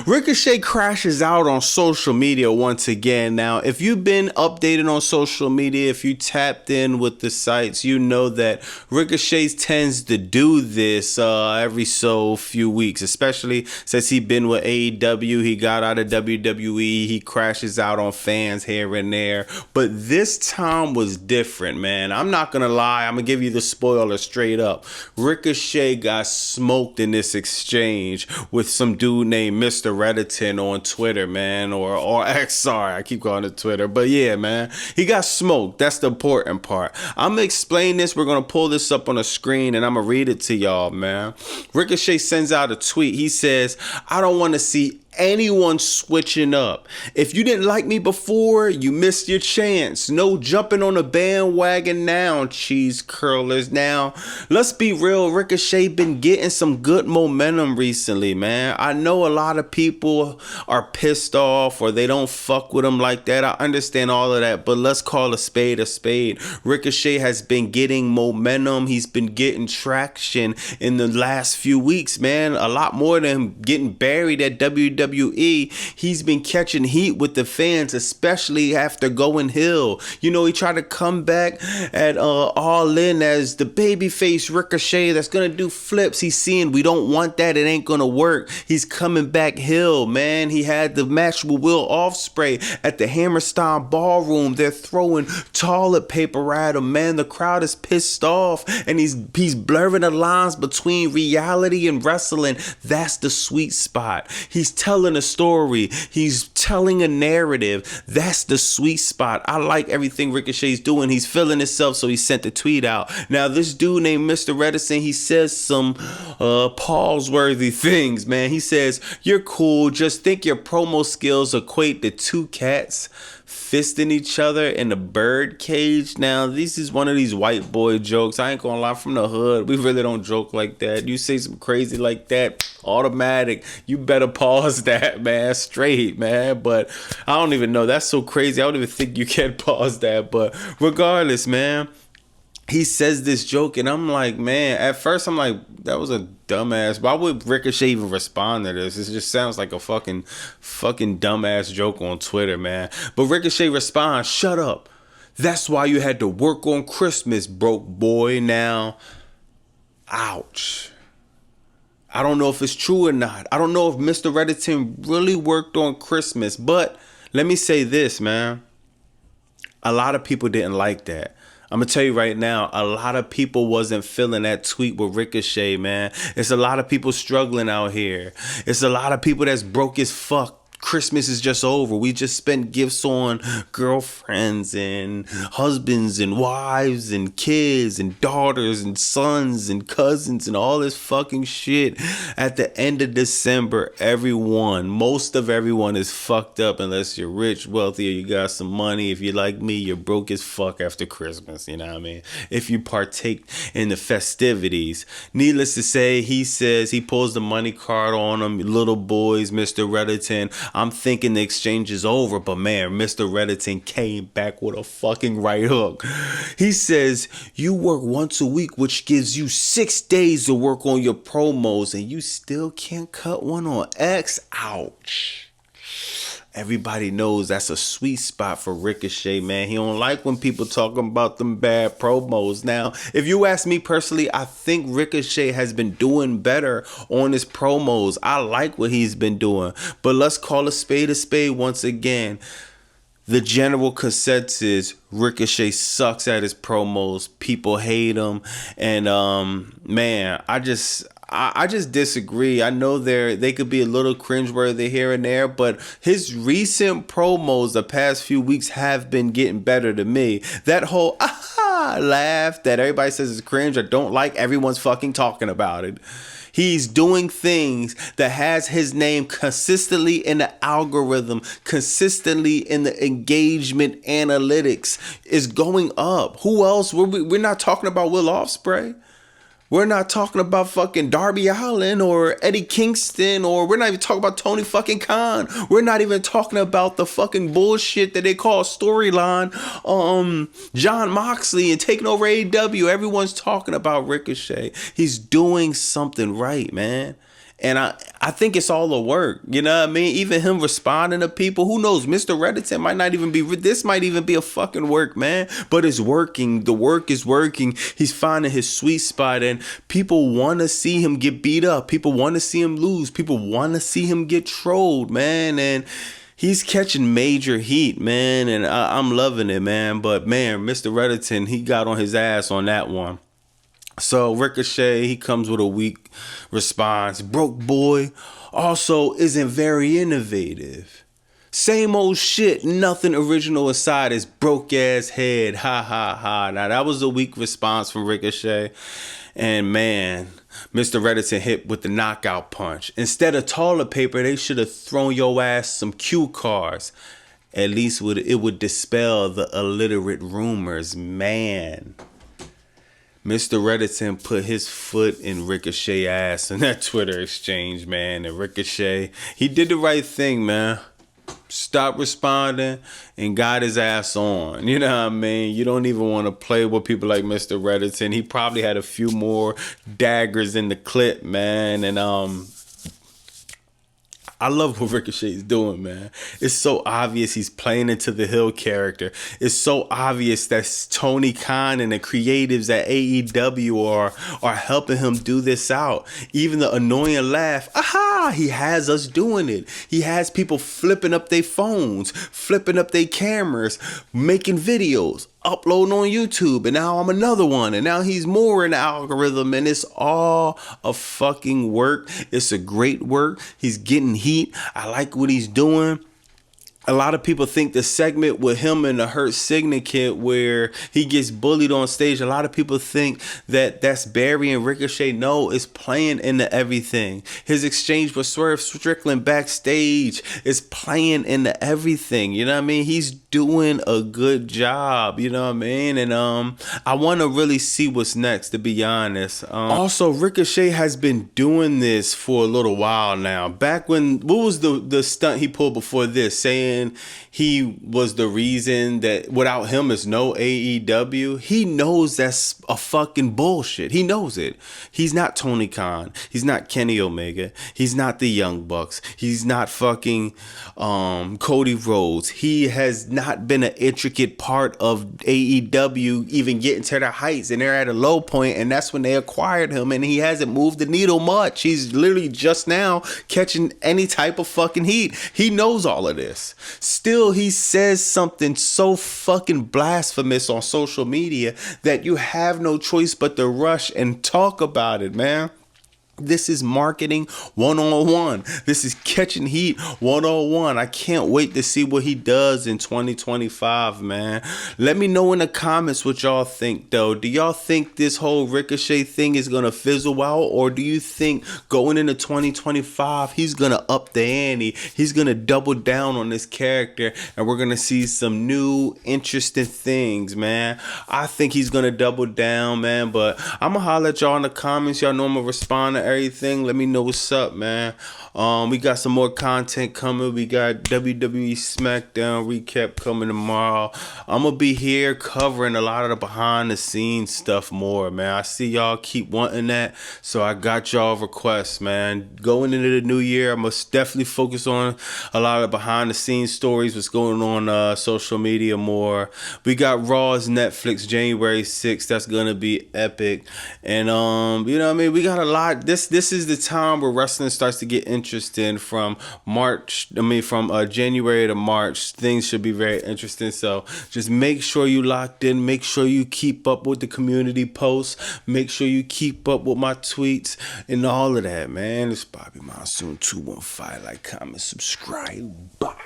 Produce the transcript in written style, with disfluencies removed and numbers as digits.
Ricochet crashes out on social media once again. Now, if you've been updated on social media, if you tapped in with the sites, you know that Ricochet tends to do this every so few weeks, especially since he's been with AEW. He got out of WWE. He crashes out on fans here and there. But this time was different, man. I'm not going to lie. I'm going to give you the spoiler straight up. Ricochet got smoked in this exchange with some dude named Mr. Redditon on Twitter, man, or X. Sorry, I keep calling it Twitter, but yeah, man, he got smoked. That's the important part. I'm gonna explain this. We're gonna pull this up on the screen, and I'm gonna read it to y'all, man. Ricochet sends out a tweet. He says, "I don't want to see anyone switching up. If you didn't like me before, you missed your chance. No jumping on a bandwagon now, cheese curlers." Now, let's be real. Ricochet been getting some good momentum recently, man. I know a lot of people are pissed off or they don't fuck with him like that. I understand all of that, but let's call a spade a spade. Ricochet has been getting momentum. He's been getting traction in the last few weeks, man. A lot more than him getting buried at WWE. He's been catching heat with the fans, especially after going heel. You know, he tried to come back at All In as the babyface Ricochet that's gonna do flips. He's seeing we don't want that. It ain't gonna work. He's coming back heel, man. He had the match with Will Ospreay at the Hammerstein Ballroom. They're throwing toilet paper at him, man. The crowd is pissed off, and he's blurring the lines between reality and wrestling. That's the sweet spot. He's telling a story. He's telling a narrative. That's the sweet spot. I like everything Ricochet's doing. He's feeling himself, so he sent the tweet out. Now, this dude named Mr. Redison, he says some pause-worthy things, man. He says, "You're cool. Just think your promo skills equate to two cats fisting each other in a bird cage." Now, this is one of these white boy jokes. I ain't gonna lie, from the hood, we really don't joke like that. You say some crazy like that, automatic, you better pause that, man, straight, man. But I don't even know. That's so crazy. I don't even think you can pause that. But regardless, man, he says this joke, and I'm like, man, at first I'm like, that was a dumbass. Why would Ricochet even respond to this? It just sounds like a fucking dumbass joke on Twitter, man. But Ricochet responds, "Shut up. That's why you had to work on Christmas, broke boy." Now, ouch. I don't know if it's true or not. I don't know if Mr. Redditon really worked on Christmas, but let me say this, man. A lot of people didn't like that. I'm going to tell you right now, a lot of people wasn't feeling that tweet with Ricochet, man. It's a lot of people struggling out here. It's a lot of people that's broke as fuck. Christmas is just over. We just spent gifts on girlfriends and husbands and wives and kids and daughters and sons and cousins and all this fucking shit. At the end of December, most of everyone is fucked up unless you're rich, wealthy, or you got some money. If you're like me, you're broke as fuck after Christmas, you know what I mean? If you partake in the festivities. Needless to say, he says he pulls the money card on them, little boys, Mr. Redditon. I'm thinking the exchange is over, but man, Mr. Redditon came back with a fucking right hook. He says, "You work once a week, which gives you 6 days to work on your promos, and you still can't cut one on X." Ouch. Everybody knows that's a sweet spot for Ricochet, man. He don't like when people talking about them bad promos. Now, if you ask me personally, I think Ricochet has been doing better on his promos. I like what he's been doing. But let's call a spade once again. The general consensus, Ricochet sucks at his promos. People hate him. And man, I just disagree. I know they could be a little cringeworthy here and there, but his recent promos the past few weeks have been getting better to me. That whole laugh that everybody says is cringe or don't like, everyone's fucking talking about it. He's doing things that has his name consistently in the algorithm, consistently in the engagement analytics is going up. Who else? We're not talking about Will Ospreay. We're not talking about fucking Darby Allin or Eddie Kingston, or we're not even talking about Tony fucking Khan. We're not even talking about the fucking bullshit that they call storyline, John Moxley and taking over AEW. Everyone's talking about Ricochet. He's doing something right, man. And I think it's all a work. You know what I mean? Even him responding to people, who knows? Mr. Redditon might not even be, this might even be a fucking work, man. But it's working. The work is working. He's finding his sweet spot, and people want to see him get beat up. People want to see him lose. People want to see him get trolled, man. And he's catching major heat, man. And I'm loving it, man. But man, Mr. Redditon, he got on his ass on that one. So Ricochet, he comes with a weak response. Broke boy also isn't very innovative. Same old shit, nothing original aside his broke ass head. Ha ha ha. Now that was a weak response from Ricochet. And man, Mr. Redditon hit with the knockout punch. Instead of toilet paper, they should have thrown your ass some cue cards. At least it would dispel the illiterate rumors, man. Mr. Redditon put his foot in Ricochet's ass in that Twitter exchange, man. And Ricochet, he did the right thing, man. Stopped responding and got his ass on. You know what I mean? You don't even want to play with people like Mr. Redditon. He probably had a few more daggers in the clip, man. And I love what Ricochet's doing, man. It's so obvious he's playing into the Hill character. It's so obvious that Tony Khan and the creatives at AEW are helping him do this out. Even the annoying laugh, aha, he has us doing it. He has people flipping up their phones, flipping up their cameras, making videos, uploading on YouTube, and now I'm another one, and now he's more in the algorithm, and it's all a fucking work. It's a great work. He's getting heat. I like what he's doing. A lot of people think the segment with him and the Hurt Syndicate where he gets bullied on stage, a lot of people think that that's Barry and Ricochet. No, it's playing into everything. His exchange with Swerve Strickland backstage is playing into everything. You know what I mean? He's doing a good job. You know what I mean? And I want to really see what's next, to be honest. Also, Ricochet has been doing this for a little while now. Back when, what was the stunt he pulled before this, saying he was the reason that without him is no AEW? He knows that's a fucking bullshit. He knows it. He's not Tony Khan. He's not Kenny Omega. He's not the Young Bucks. He's not fucking Cody Rhodes. He has not been an intricate part of AEW even getting to their heights, and they're at a low point, and that's when they acquired him, and he hasn't moved the needle much. He's literally just now catching any type of fucking heat. He knows all of this. Still, he says something so fucking blasphemous on social media that you have no choice but to rush and talk about it, man. This is marketing 101. This is catching heat 101. I can't wait to see what he does in 2025, man. Let me know in the comments what y'all think, though. Do y'all think this whole Ricochet thing is going to fizzle out? Or do you think going into 2025, he's going to up the ante? He's going to double down on this character, and we're going to see some new, interesting things, man. I think he's going to double down, man. But I'm going to holler at y'all in the comments. Y'all know I'm going to respond to everything. Let me know what's up, man. We got some more content coming. We got WWE SmackDown recap coming tomorrow. I'm gonna be here covering a lot of the behind the scenes stuff more, man. I see y'all keep wanting that, so I got y'all requests, man. Going into the new year, I must definitely focus on a lot of behind the scenes stories, what's going on social media more. We got Raw's Netflix January 6th. That's gonna be epic. And you know what I mean, we got a lot. This is the time where wrestling starts to get interesting from January to March. Things should be very interesting. So just make sure you locked in. Make sure you keep up with the community posts. Make sure you keep up with my tweets and all of that, man. It's Bobby Monsoon 215. Like, comment, subscribe. Bye.